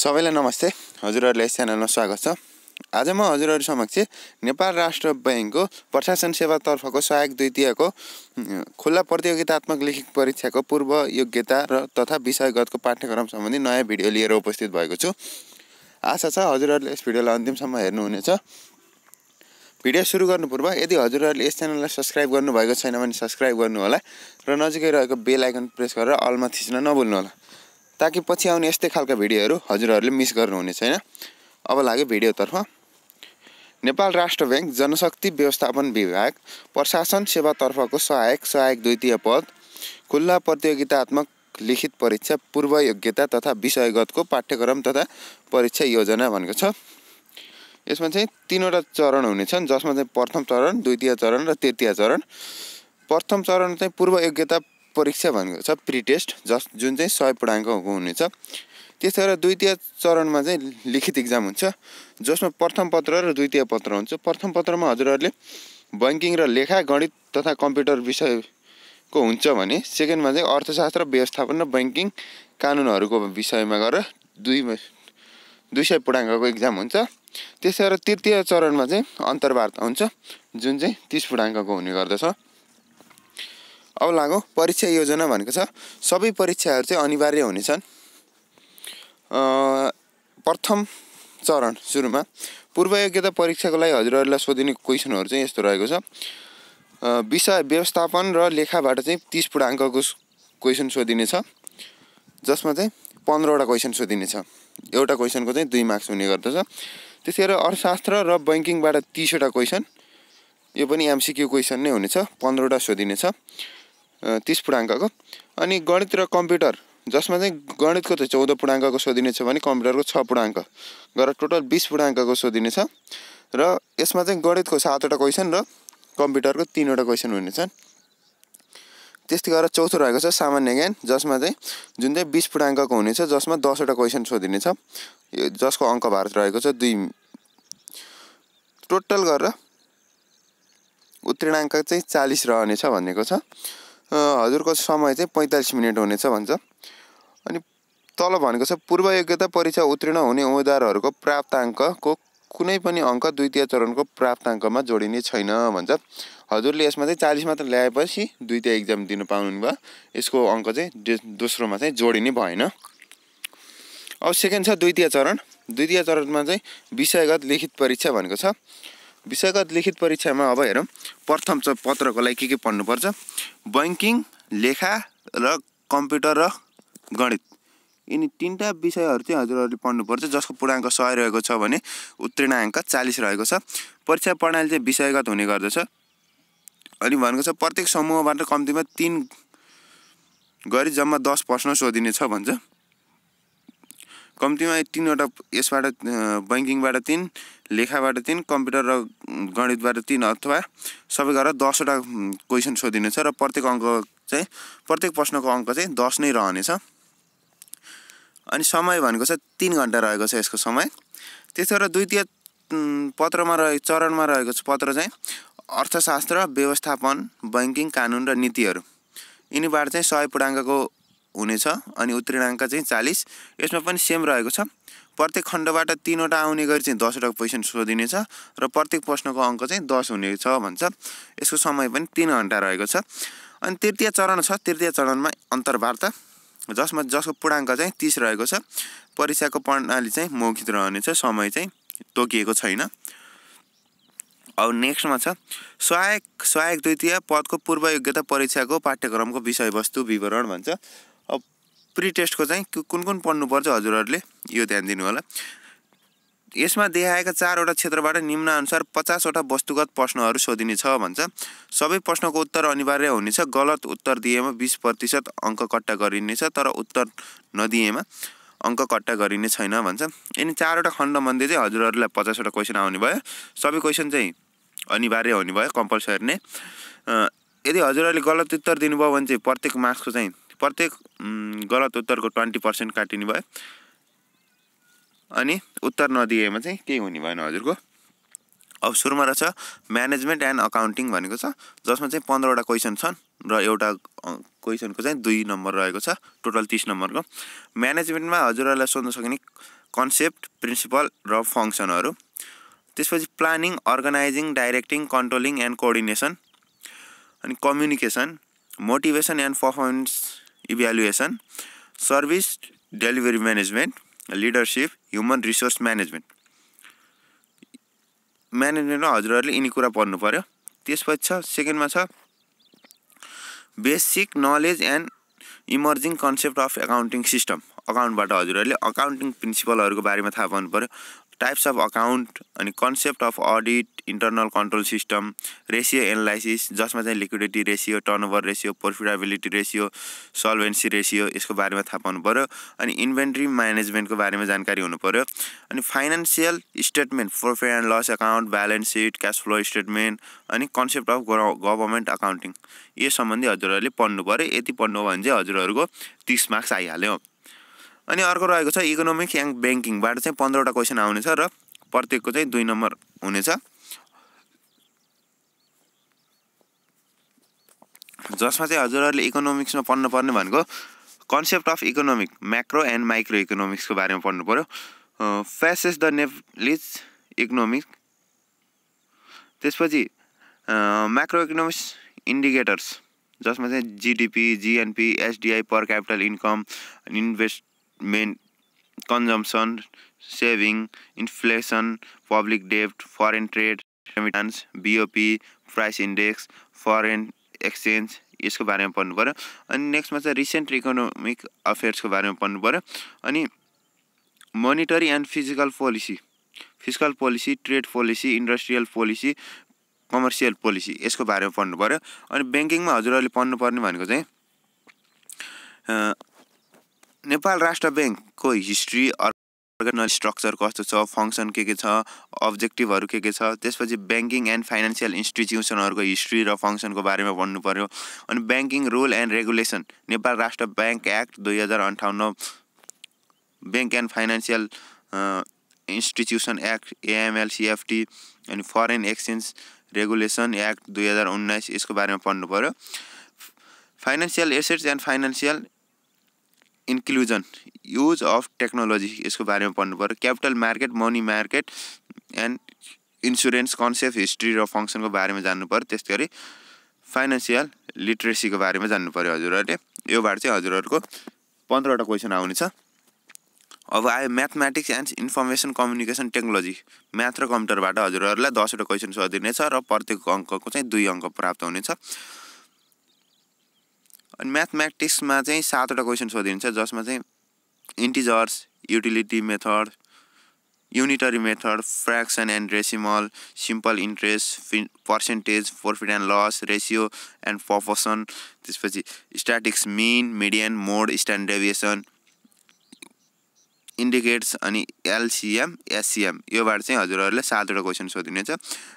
सबैलाई नमस्ते। हजुरहरुलाई यस च्यानलमा स्वागत छ। आज म हजुरहरु समक्ष नेपाल राष्ट्र बैंकको प्रशासन सेवा तर्फको सहायक द्वितीयको खुला प्रतियोगितात्मक लिखित परीक्षाको पूर्व योग्यता र तथा विषयगतको पाठ्यक्रम सम्बन्धी नयाँ भिडियो लिएर उपस्थित भएको छु। आशा छ हजुरहरुले यस भिडियोलाई अन्तिमसम्म हेर्नुहुनेछ। भिडियो सुरु गर्नु पूर्व यदि हजुरहरुले यस च्यानललाई सब्स्क्राइब गर्नुभएको छैन भने सब्स्क्राइब गर्नु होला र नजिकै रहेको बेल आइकन प्रेस गरेर अलमा थिच्न नभुल्नु होला, ताकि पछि आउने यस्तै खालका भिडियोहरु हजुरहरुले मिस गर्नुहुने छैन। अब लाग्यो भिडियोतर्फ। नेपाल राष्ट्र बैंक जनशक्ति व्यवस्थापन विभाग प्रशासन सेवा तर्फको सहायक द्वितीय पद खुल्ला प्रतियोगितात्मक लिखित परीक्षा पूर्व योग्यता तथा विषयगतको पाठ्यक्रम तथा परीक्षा योजना भनेको छ। यसमा चाहिँ तीनवटा चरण हुनेछन्, जसमा चाहिँ प्रथम चरण, द्वितीय चरण र तृतीय चरण। प्रथम चरण चाहिँ पूर्व योग्यता परीक्षा भनेको छ, प्री टेस्ट, जुन चाहिँ 100 पूर्णाङ्कको हुनेछ। त्यसैगरी द्वितीय चरणमा चाहिँ लिखित एक्जाम हुन्छ, जसमा प्रथम पत्र र द्वितीय पत्र हुन्छ। प्रथम पत्रमा हजुरहरुले बैंकिङ र लेखा, गणित तथा कम्प्युटर विषयको हुन्छ भने सेकेन्डमा चाहिँ अर्थशास्त्र, व्यवस्थापन र बैंकिङ कानुनहरुको विषयमा गरेर 200 पूर्णाङ्कको एक्जाम हुन्छ। त्यसैगरी तृतीय चरणमा चाहिँ अन्तर्वार्ता हुन्छ, जुन चाहिँ 30 पूर्णाङ्कको हुने गर्दछ। अब लागौं परीक्षा योजना भनेको छ। सबै परीक्षाहरु चाहिँ अनिवार्य हुनेछन्। प्रथम चरण सुरुमा पूर्व योग्यता परीक्षाको लागि हजुरहरुलाई सोधिने क्वेशनहरु चाहिँ यस्तो रहेको छ। विषय व्यवस्थापन र लेखाबाट चाहिँ 30 पूर्णाङ्कको क्वेशन सोधिनेछ, जसमा चाहिँ 15 वटा क्वेशन सोधिनेछ। एउटा क्वेशनको चाहिँ 2 मार्क्स हुने गर्दछ। त्यसैगरी अर्थशास्त्र र बैंकिङबाट 30 वटा क्वेशन, यो पनि एमसीक्यू क्वेशन नै हुनेछ, 15 वटा सोधिनेछ 30 पूर्णाङ्कको। अनि गणित र कम्प्युटर, जसमा चाहिँ गणितको चाहिँ 14 पूर्णाङ्कको सोधिनेछ भने कम्प्युटरको 6 पूर्णाङ्क गरेर टोटल 20 पूर्णाङ्कको सोधिनेछ। र यसमा चाहिँ गणितको 7 वटा क्वेशन र कम्प्युटरको 3 वटा क्वेशन हुनेछन्। त्यस्तै गरेर चौथो रहेको छ सामान्य ज्ञान, जसमा चाहिँ जुन चाहिँ 20 पूर्णाङ्कको हुनेछ, जसमा 10 वटा क्वेशन सोधिनेछ, जसको अङ्क भार रहेको छ 2। टोटल गरेर उत्तीर्णाङ्क चाहिँ 40 रहनेछ भनेको छ। हजुरको समय चाहिँ 45 मिनेट हुनेछ भन्छ। अनि तल भनेको छ पूर्व योग्यता परीक्षा उत्तीर्ण हुने उम्मेदवारहरूको प्राप्ताङ्कको कुनै पनि अङ्क द्वितीय चरणको प्राप्ताङ्कमा जोडिने छैन भन्छ। हजुरले यसमा चाहिँ 40 मात्र ल्याएपछि द्वितीय एक्जाम दिन पाउनु भयो, यसको अङ्क चाहिँ दोस्रोमा चाहिँ जोडिने भएन। अब सेकेन्ड छ द्वितीय चरण। द्वितीय चरणमा चाहिँ विषयगत लिखित परीक्षा भनेको छ। विषयगत लिखित परीक्षामा अब हेरौँ प्रथम पत्रको लागि के पढ्नुपर्छ। बैंकिङ, लेखा र कम्प्युटर र गणित, यिनी 3टा विषयहरु चाहिँ हजुरहरुले पढ्नुपर्छ, जसको पूर्णाङ्क 100 रहेको छ भने उत्तीर्णाङ्क 40 रहेको छ। परीक्षा प्रणाली चाहिँ विषयगत हुने गर्दछ। अनि भनेको छ प्रत्येक समूहबाट कम्तीमा 3 गरी जम्मा 10 प्रश्न सोधिनेछ भन्छ। कम्तीमा 3 वटा, यसबाट बैंकिङबाट 3, लेखाबाट 3, कम्प्युटर र गणितबाट 3 अथवा सबै गरेर 10 वटा क्वेशन सोधिनेछ र प्रत्येक प्रश्नको अङ्क चाहिँ 10 नै रहनेछ। अनि समय भनेको छ 3 घण्टा रहेको छ यसको समय। त्यसैगरी द्वितीय चरणमा रहेको छ पत्र चाहिँ अर्थशास्त्र, व्यवस्थापन, बैंकिङ कानुन र नीतिहरू, यिनीबाट चाहिँ 100 पूर्णाङ्कको हुनेछ। अनि उत्तीर्णाङ्क चाहिँ 40। यसमा पनि सेम रहेको छ। प्रत्येक खण्डबाट 3 वटा आउने गरी चाहिँ 10 वटा क्वेशन सोधिनेछ र प्रत्येक प्रश्नको अङ्क चाहिँ 10 हुनेछ भन्छ। यसको समय पनि 3 घण्टा रहेको छ। अनि तृतीय चरण छ। तृतीय चरणमा अन्तर्वार्ता, जसको पूर्णाङ्क चाहिँ 30 रहेको छ। परीक्षाको प्रणाली चाहिँ मौखिक रहनेछ, समय चाहिँ तोकिएको छैन। अब नेक्स्टमा छ सहायक द्वितीय पदको पूर्व योग्यता परीक्षाको पाठ्यक्रमको विषयवस्तु विवरण भन्छ। अब प्री टेस्टको चाहिँ कुन पढ्नुपर्छ हजुरहरुले यो ध्यान दिनु होला। यसमा देखाएका 4 वटा क्षेत्रबाट निम्नानुसार 50 वटा वस्तुगत प्रश्नहरू सोधिनेछ भन्छ। सबै प्रश्नको उत्तर अनिवार्य हुनेछ। गलत उत्तर दिएमा 20% अङ्क कट्टा गरिनेछ, तर उत्तर नदिएमा अङ्क कट्टा गरिने छैन भन्छ। यिनी 4 वटा खण्डमध्ये चाहिँ हजुरहरुलाई 50 वटा क्वेशन आउने भयो। सबै क्वेशन चाहिँ अनिवार्य हुने भयो, कम्पल्सरी नै। यदि हजुरहरुले गलत उत्तर दिनुभयो भने चाहिँ प्रत्येक मार्क्सको चाहिँ प्रत्येक गलत उत्तरको 20% काटिने भयो। अनि उत्तर नदिएमा चाहिँ केही हुने भएन हजुरको। अब सुरुमा रहेछ म्यानेजमेन्ट एन्ड अकाउन्टिङ भनेको छ, जसमा चाहिँ 15 वटा क्वेशन छन् र एउटा क्वेशनको चाहिँ 2 नम्बर रहेको छ, टोटल 30 नम्बरको। म्यानेजमेन्टमा हजुरहरुलाई सोध्न सकिने कन्सेप्ट, प्रिन्सिपल र फङ्सनहरू। त्यसपछि planning, organising, directing, controlling and coordination. अनि communication, motivation and performance evaluation, service delivery management, leadership, human resource म्यानेजमेन्टमा हजुरहरूले यिनी कुरा पढ्नु पर्यो। त्यसपछि छ सेकेन्डमा छ basic knowledge and emerging concept of accounting system. अकाउन्टबाट हजुरहरूले अकाउन्टिङ प्रिन्सिपलहरूको बारेमा थाहा पाउनु पर्यो। टाइप्स अफ अकाउन्ट अनि concept of audit, internal control system, ratio analysis जसमा चाहिँ liquidity ratio, turnover ratio, profitability ratio, solvency ratio यसको बारेमा थाहा पाउनु पर्यो। अनि इन्भेन्ट्री म्यानेजमेन्टको बारेमा जानकारी हुनु पर्यो। अनि financial statement, profit and loss account, balance sheet, cash flow statement अनि कन्सेप्ट अफ गभर्नमेन्ट अकाउन्टिङ यो सम्बन्धी हजुरहरूले पढ्नु पर्यो। यति पढ्नु हो भने चाहिँ हजुरहरूको 30 मार्क्स आइहाल्यो। अनि अर्को रहेको छ इकोनोमिक्स एन्ड ब्याङ्किङबाट चाहिँ 15वटा क्वेसन आउनेछ र प्रत्येकको चाहिँ 2 नम्बर हुनेछ। जसमा चाहिँ हजुरहरूले इकोनोमिक्समा पढ्नु पर्ने भनेको concept of economic, macro and micro इकोनोमिक्सको बारेमा पढ्नु पर्यो। Faces the Nepalese economics. त्यसपछि म्याक्रो इकोनोमिक्स इन्डिकेटर्स जसमा चाहिँ GDP, GNP, SDI, per capital income, investment, consumption, saving, inflation, public डेब्ट, foreign trade, remittance, BOP, price index, foreign exchange यसको बारेमा पढ्नु पर्यो। अनि नेक्स्टमा चाहिँ रिसेन्ट इकोनोमिक अफेयर्सको बारेमा पढ्नु पर्यो। अनि monetary and physical policy, trade policy, industrial policy, commercial policy यसको बारेमा पढ्नु पर्यो। अनि ब्याङ्किङमा हजुरहरूले पढ्नुपर्ने भनेको चाहिँ नेपाल राष्ट्र ब्याङ्कको हिस्ट्री, अर्गनाइजेसनल स्ट्रक्चर कस्तो छ, फङ्सन के छ, अब्जेक्टिभहरू के छ। त्यसपछि ब्याङ्किङ एन्ड फाइनेन्सियल इन्स्टिट्युसनहरूको हिस्ट्री र फङ्सनको बारेमा पढ्नु पर्यो। अनि banking rule and regulation, Nepal Rastra bank act 2058, bank and financial institution act AML CFT, अनि फरेन एक्सचेन्ज रेगुलेसन एक्ट 2019 यसको बारेमा पढ्नु पर्यो। Financial assets and financial inclusion, use of technology यसको बारेमा पढ्नु पर्यो। Capital market, money market and insurance concept, history र फङ्सनको बारेमा जान्नु पर्यो। त्यस्तै गरी फाइनेन्सियल लिटरेसीको बारेमा जान्नु पर्यो हजुरहरूले। योबाट चाहिँ हजुरहरूको 15वटा क्वेसन आउनेछ। अब आयो mathematics and information communication technology, math र कम्प्युटरबाट हजुरहरूलाई 10वटा क्वेसन सोधिनेछ र प्रत्येक अङ्कको चाहिँ 2 अङ्क प्राप्त हुनेछ। अनि म्याथमेटिक्समा चाहिँ 7वटा क्वेसन सोधिन्छ जसमा चाहिँ integers, utility method, unitary method, fraction and decimal, simple interest, percentage, profit and loss, ratio and proportion, त्यसपछि statistics, mean, median, mode, standard deviation, indicates अनि LCM, SCM योबाट चाहिँ हजुरहरूले 7वटा क्वेसन सोधिनेछ।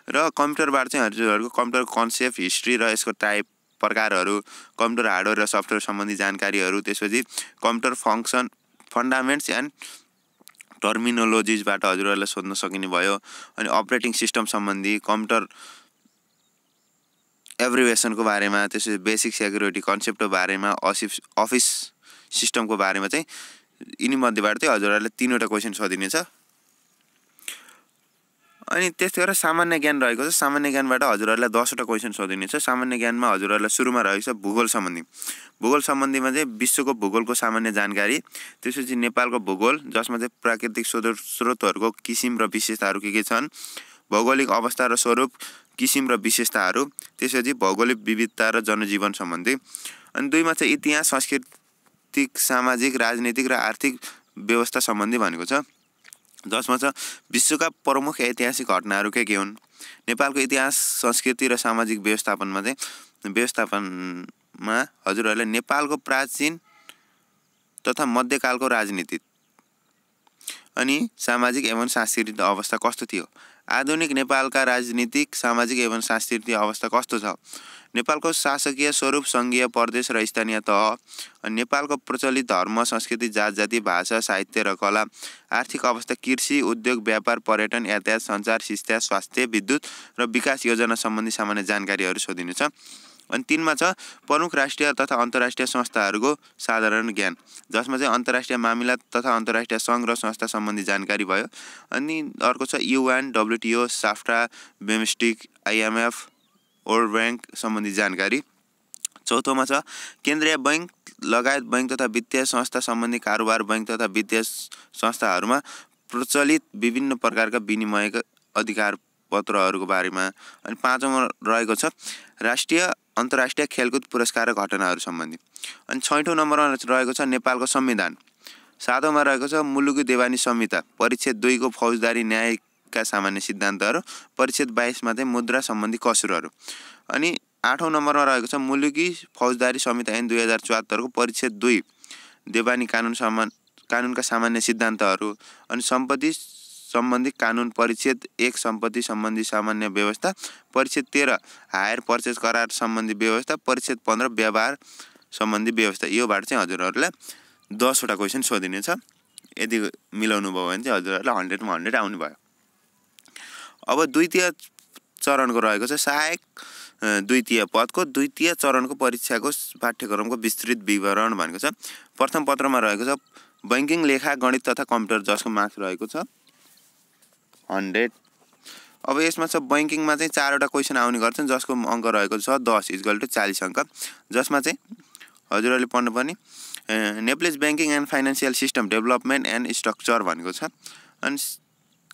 र कम्प्युटरबाट चाहिँ हजुरहरूको कम्प्युटर कन्सेप्ट, हिस्ट्री र यसको टाइप, प्रकारहरू, कम्प्युटर हार्डवेयर र सफ्टवेयर सम्बन्धी जानकारीहरू, त्यसपछि कम्प्युटर फङ्सन फन्डामेन्ट्स एन्ड टर्मिनोलोजिजबाट हजुरहरूलाई सोध्न सकिने भयो। अनि अपरेटिङ सिस्टम सम्बन्धी, कम्प्युटर एब्रिभिएसनको बारेमा, त्यसपछि बेसिक सेक्युरिटी कन्सेप्टको बारेमा, अफिस सिस्टमको बारेमा चाहिँ यिनी मध्येबाट चाहिँ हजुरहरूलाई 3वटा क्वेसन सोधिनेछ। अनि त्यस्तै गरेर सामान्य ज्ञान रहेको छ। सामान्य ज्ञानबाट हजुरहरूलाई 10वटा क्वेसन सोधिनेछ। सामान्य ज्ञानमा हजुरहरूलाई सुरुमा रहेको छ भूगोल सम्बन्धी। भूगोल सम्बन्धीमा चाहिँ विश्वको भूगोलको सामान्य जानकारी, त्यसपछि नेपालको भूगोल जसमा चाहिँ प्राकृतिक स्रोतहरूको किसिम र विशेषताहरू के छन्, भौगोलिक अवस्था र स्वरूप, किसिम र विशेषताहरू, त्यसपछि भौगोलिक विविधता र जनजीवन सम्बन्धी। अनि 2मा चाहिँ इतिहास, सांस्कृतिक, सामाजिक, राजनीतिक र आर्थिक व्यवस्था सम्बन्धी भनेको छ जसमा छ विश्वका प्रमुख ऐतिहासिक घटनाहरू के हुन्, नेपालको इतिहास, संस्कृति र सामाजिक व्यवस्थापनमा हजुरहरूले नेपालको प्राचीन तथा मध्यकालको राजनीति अनि सामाजिक एवं सांस्कृतिक अवस्था कस्तो थियो, आधुनिक नेपालका राजनीतिक, सामाजिक एवं सांस्कृतिक अवस्था कस्तो छ, नेपालको शासकीय स्वरूप, सङ्घीय, प्रदेश र स्थानीय तह, नेपालको प्रचलित धर्म, संस्कृति, जात-जाति, भाषा, साहित्य र कला, आर्थिक अवस्था, कृषि, उद्योग, व्यापार, पर्यटन, यातायात, सञ्चार, शिक्षा, स्वास्थ्य, विद्युत र विकास योजना सम्बन्धी सामान्य जानकारीहरू सोधिनेछ। अनि 3 मा छ प्रमुख राष्ट्रिय तथा अन्तर्राष्ट्रिय संस्थाहरूको साधारण ज्ञान, जसमा चाहिँ अन्तर्राष्ट्रिय मामिला तथा अन्तर्राष्ट्रिय सङ्घ र संस्था सम्बन्धी जानकारी भयो। अनि अर्को छ UN, WTO, SAFTA, BIMSTEC, IMF, world bank सम्बन्धी जानकारी। चौथोमा छ केन्द्रीय बैंक लगायत बैंक तथा वित्तीय संस्था सम्बन्धी कारोबार, बैंक तथा वित्तीय संस्थाहरूमा प्रचलित विभिन्न प्रकारका विनिमयका अधिकार पत्रहरूको बारेमा। अनि 5औँमा रहेको छ राष्ट्रिय अन्तर्राष्ट्रिय खेलकुद पुरस्कार र घटनाहरू सम्बन्धी। अनि 6औँ नम्बरमा रहेको छ नेपालको संविधान। 7औँमा रहेको छ मुलुकी देवानी संहिता, परिच्छेद 2 को फौजदारी न्यायका सामान्य सिद्धान्तहरू, परिच्छेद 22 मा चाहिँ मुद्रा सम्बन्धी कसुरहरू। अनि 8औँ नम्बरमा रहेको छ मुलुकी फौजदारी संहिता ऐन 2074 को परिच्छेद 2 देवानी कानुनका सामान्य सिद्धान्तहरू। अनि सम्पत्ति सम्बन्धी कानुन, परिच्छेद 1 सम्पत्ति सम्बन्धी सामान्य व्यवस्था, परिच्छेद 13 हायर पर्चेज करार सम्बन्धी व्यवस्था, परिच्छेद 15 व्यवहार सम्बन्धी व्यवस्था। योबाट चाहिँ हजुरहरूलाई 10 वटा क्वेसन सोधिनेछ। यदि मिलाउनु भयो भने चाहिँ हजुरहरूलाई 100 मा 100 आउनु भयो। अब द्वितीय चरणको रहेको छ सहायक द्वितीय पदको द्वितीय चरणको परीक्षाको पाठ्यक्रमको विस्तृत विवरण भनेको छ। प्रथम पत्रमा रहेको छ बैंकिङ, लेखा, गणित तथा कम्प्युटर, जसको मार्क्स रहेको छ 100। अब यसमा छ बैंकिङमा चाहिँ 4 वटा क्वेसन आउने गर्छन्, जसको अङ्क रहेको छ 10 = 40 अङ्क, जसमा चाहिँ हजुरहरूले पढ्नुपर्ने Nepalese banking and financial system development and structure भनेको छ। अनि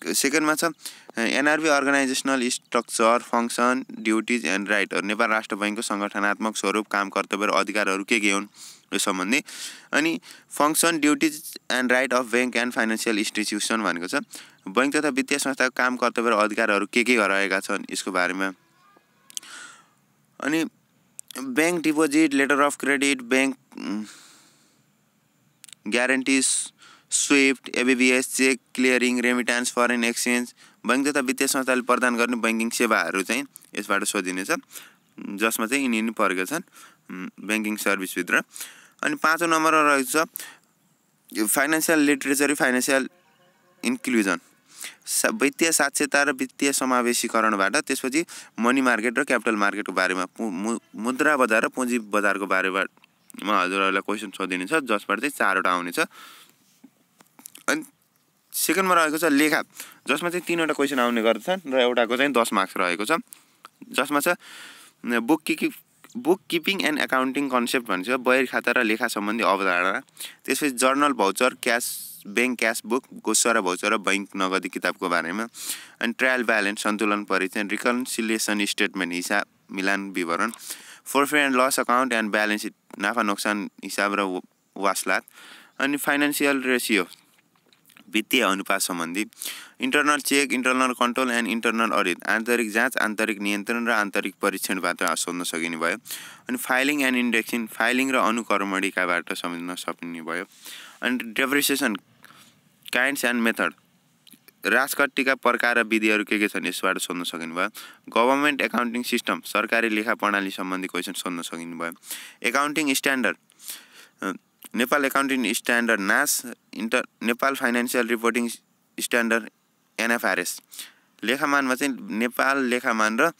सेकेन्डमा छ NRB organisational structure, function, duties and राइटहरू, नेपाल राष्ट्र बैङ्कको सङ्गठनात्मक स्वरूप, काम, कर्तव्य र अधिकारहरू के हुन् यो सम्बन्धी। अनि function, duties and right of bank and financial institution भनेको छ बैङ्क तथा वित्तीय संस्थाको काम, कर्तव्य र अधिकारहरू के रहेका छन् यसको बारेमा। अनि bank deposit, letter of credit, bank guarantees, swift, ABBS, cheque clearing, remittance, foreign exchange, bank तथा वित्तीय संस्थाले प्रदान गर्ने बैंकिङ सेवाहरू चाहिँ यसबाट सोधिनेछ, जसमा चाहिँ यिनी परेका छन् बैंकिङ सर्भिसभित्र। अनि 5औँ नम्बरमा रहेको छ फाइनेन्सियल लिटरेचर, फाइनेन्सियल इन्क्लुजन, वित्तीय साक्षरता र वित्तीय समावेशीकरणबाट। त्यसपछि मनी मार्केट र क्यापिटल मार्केटको बारेमा, मुद्रा बजार र पुँजी बजारको बारेमा हजुरहरूलाई क्वेसन सोधिनेछ, जसबाट चाहिँ 4 वटा आउनेछ। अनि सेकेन्डमा रहेको छ लेखा, जसमा चाहिँ 3 वटा क्वेसन आउने गर्दछन् र एउटाको चाहिँ 10 मार्क्स रहेको छ, जसमा छ book keeping and accounting concept भन्छ, बहिर खाता र लेखा सम्बन्धी अवधारणा। त्यसपछि journal voucher, cash, bank cash book, गोस्वारा भाउचर र बैङ्क नगदी किताबको बारेमा। अनि ट्रायल ब्यालेन्स, सन्तुलन परीक्षण, रिकन्सिलिएसन स्टेटमेन्ट, हिसाब मिलान विवरण, profit and loss account and balance sheet, नाफा नोक्सान हिसाब र वास्लात। अनि फाइनेन्सियल रेसियो, वित्तीय अनुपात सम्बन्धी, internal check, internal control and internal audit, आन्तरिक जाँच, आन्तरिक नियन्त्रण र आन्तरिक परीक्षणबाट सोध्न सकिने भयो। अनि फाइलिङ एन्ड इन्डेक्सिङ, फाइलिङ र अनुक्रमणिकाबाट सम्झन सकिने भयो। अनि डेप्रिसिएसन, काइन्ड्स एन्ड मेथड, राजकट्टीका प्रकार र विधिहरू के छन् यसबाट सोध्न सकिने भयो। गभर्मेन्ट एकाउन्टिङ सिस्टम, सरकारी लेखा प्रणाली सम्बन्धी क्वेसन सोध्न सकिने भयो। Accounting standard, Nepal accounting standard NAS, Nepal financial reporting standard NFRS, लेखामानमा चाहिँ नेपाल लेखामान र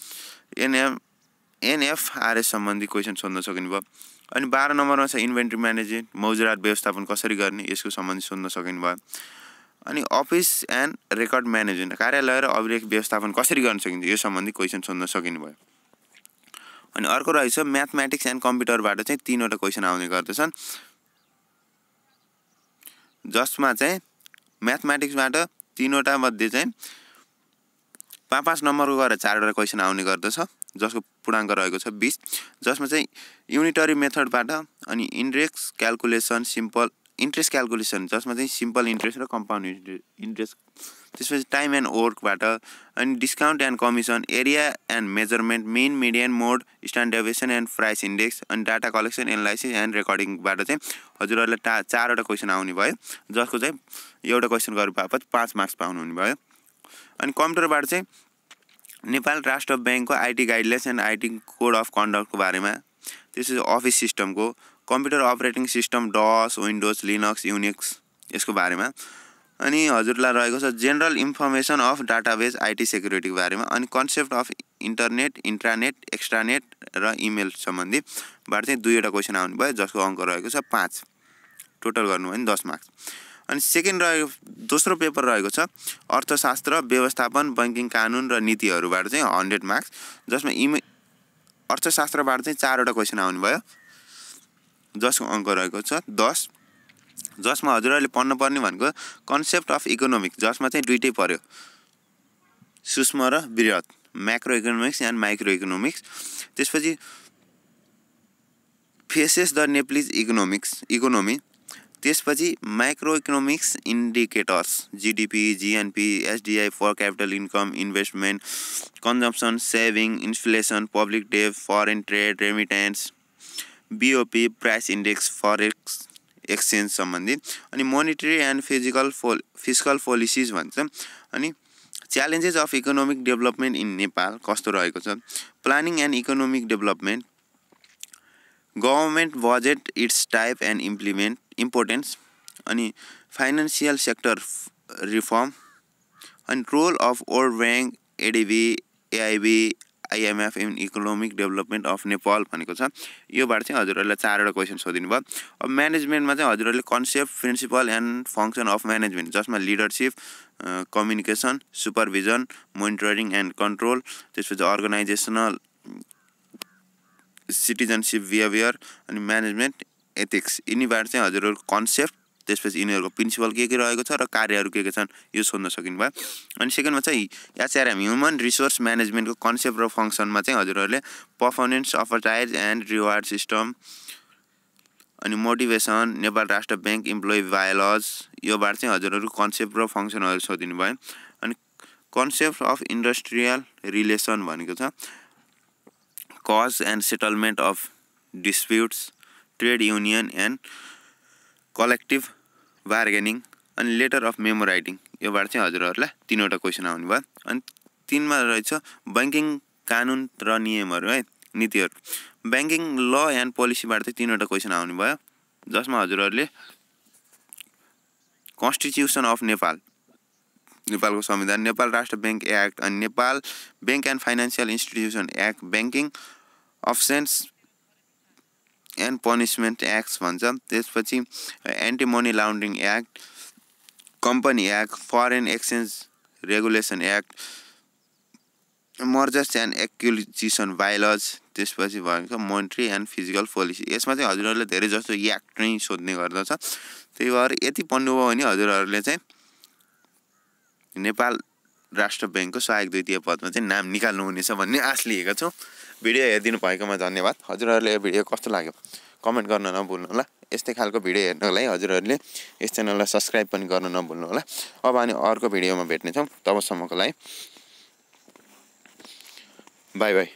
NFRS सम्बन्धी क्वेसन सोध्न सकिने भयो। अनि 12 नम्बरमा छ इन्भेन्ट्री म्यानेजमेन्ट, मौजुदात व्यवस्थापन कसरी गर्ने यसको सम्बन्धी सोध्न सकिने भयो। अनि अफिस एन्ड रेकर्ड म्यानेजमेन्ट, कार्यालय र अभिलेख व्यवस्थापन कसरी गर्न सकिन्छ यो सम्बन्धी क्वेसन सोध्न सकिने भयो। अनि अर्को रहेछ म्याथमेटिक्स एन्ड कम्प्युटरबाट चाहिँ 3 वटा क्वेसन आउने गर्दछन्, जसमा चाहिँ म्याथमेटिक्सबाट 3 वटा मध्ये चाहिँ 5 नम्बरको गरेर 4 वटा क्वेसन आउने गर्दछ, जसको पूर्णाङ्क रहेको छ 20, जसमा चाहिँ युनिटरी मेथडबाट, अनि interest calculation, simple interest calculation, जसमा चाहिँ सिम्पल इन्ट्रेस्ट र कम्पाउन्ड इन्ट्रेस्ट, त्यसपछि टाइम एन्ड वर्कबाट, अनि discount and commission, area and measurement, main median mode, standard deviation and price index, अनि डाटा कलेक्सन, एनालाइसिस एन्ड रेकर्डिङबाट चाहिँ हजुरहरूलाई 4 वटा क्वेसन आउने भयो, जसको चाहिँ एउटा क्वेसन गरे बापत 5 मार्क्स पाउनुहुने भयो। अनि कम्प्युटरबाट चाहिँ नेपाल राष्ट्र ब्याङ्कको IT guidelines and IT code of कन्डक्टको बारेमा, त्यसपछि अफिस सिस्टमको, computer operating system, DOS, Windows, Linux, Unix यसको बारेमा। अनि हजुरलाई रहेको छ general information of database IT सेक्युरिटीको बारेमा, अनि concept of internet, intranet, extranet र इमेल सम्बन्धीबाट चाहिँ 2वटा क्वेसन आउने भयो, जसको अङ्क रहेको छ 5। टोटल गर्नुभयो भने 10 मार्क्स। अनि दोस्रो पेपर रहेको छ अर्थशास्त्र, व्यवस्थापन, बैंकिङ कानुन र नीतिहरूबाट चाहिँ 100 मार्क्स, जसमा अर्थशास्त्रबाट चाहिँ 4वटा क्वेसन आउने भयो, जसको अङ्क रहेको छ 10। जसमा हजुरहरूले पढ्नु पर्ने भनेको कन्सेप्ट अफ इकोनोमिक्स, जसमा चाहिँ 2टै पर्यो, सूक्ष्म र बृहत, macro economics and micro economics. त्यसपछि फेसेस द नेप्लिज इकोनोमी, त्यसपछि micro economics indicators, GDP, GNP, SDI, per capital income, investment, consumption, saving, inflation, public debt, foreign trade, remittance, BOP, price index, forex exchange सम्बन्धी। अनि monetary and fiscal policies भन्छ। अनि challenges of economic development in Nepal कस्तो रहेको छ, planning and economic development, government budget, its type and importance, अनि financial sector reform, अनि role of world bank, ADB, AIB, IMF in economic development of Nepal भनेको छ। योबाट चाहिँ हजुरहरूलाई 4वटा क्वेसन सोधिनु भयो। अब म्यानेजमेन्टमा चाहिँ हजुरहरूले concept, principle and function of management, जसमा leadership, communication, supervision, monitoring and control, त्यसपछि अर्गनाइजेसनल, सिटिजनसिप बिहेभियर, अनि म्यानेजमेन्ट एथिक्स, यिनीबाट चाहिँ हजुरहरूको कन्सेप्ट, त्यसपछि यिनीहरूको प्रिन्सिपल के रहेको छ र कार्यहरू के छन्, यो सोध्न सकिनुभयो। अनि सेकेन्डमा चाहिँ एचआरएम, ह्युमन रिसोर्स म्यानेजमेन्टको कन्सेप्ट र फङ्सनमा चाहिँ हजुरहरूले पर्फर्मेन्स अफर्टाइज एन्ड रिवार्ड सिस्टम, अनि motivation, Nepal Rastra bank employee बायोलज, योबाट चाहिँ हजुरहरू कन्सेप्ट र फङ्सनहरू सोधिनु भयो। अनि कन्सेप्ट अफ इन्डस्ट्रियल रिलेसन भनेको छ cause and settlement of disputes, trade union and collective bargaining, अनि लेटर अफ मेमो राइटिङ, योबाट चाहिँ हजुरहरूलाई 3वटा क्वेसन आउने भयो। अनि 3मा रहेछ बैंकिङ कानुन र नियमहरू है, नीतिहरू। बैंकिङ ल एन्ड पोलिसीबाट चाहिँ 3वटा क्वेसन आउने भयो, जसमा हजुरहरूले कन्स्टिट्युसन अफ नेपालको संविधान, नेपाल राष्ट्र ब्याङ्क एक्ट, अनि Nepal bank and financial institution act, banking offence and punishment act भन्छ, त्यसपछि anti money laundering act, company act, foreign exchange regulation act, mergers and acquisition bylaws, त्यसपछि भएको मोनिटरी एन्ड फिजिकल पोलिसी। यसमा चाहिँ हजुरहरूले धेरै जस्तो एक्ट नै सोध्ने गर्दछ। त्यही भएर यति पढ्नुभयो भने हजुरहरूले चाहिँ नेपाल राष्ट्र ब्याङ्कको सहायक द्वितीय पदमा चाहिँ नाम निकाल्नुहुनेछ भन्ने आश लिएको छु। भिडियो हेरिदिनु भएकोमा धन्यवाद। हजुरहरूले यो भिडियो कस्तो लाग्यो कमेन्ट गर्न नभुल्नु होला। यस्तै खालको भिडियो हेर्नको लागि हजुरहरूले यस च्यानललाई सब्स्क्राइब पनि गर्न नभुल्नु होला। अब अनि अर्को भिडियोमा भेट्नेछौँ, तबसम्मको लागि बाई बाई।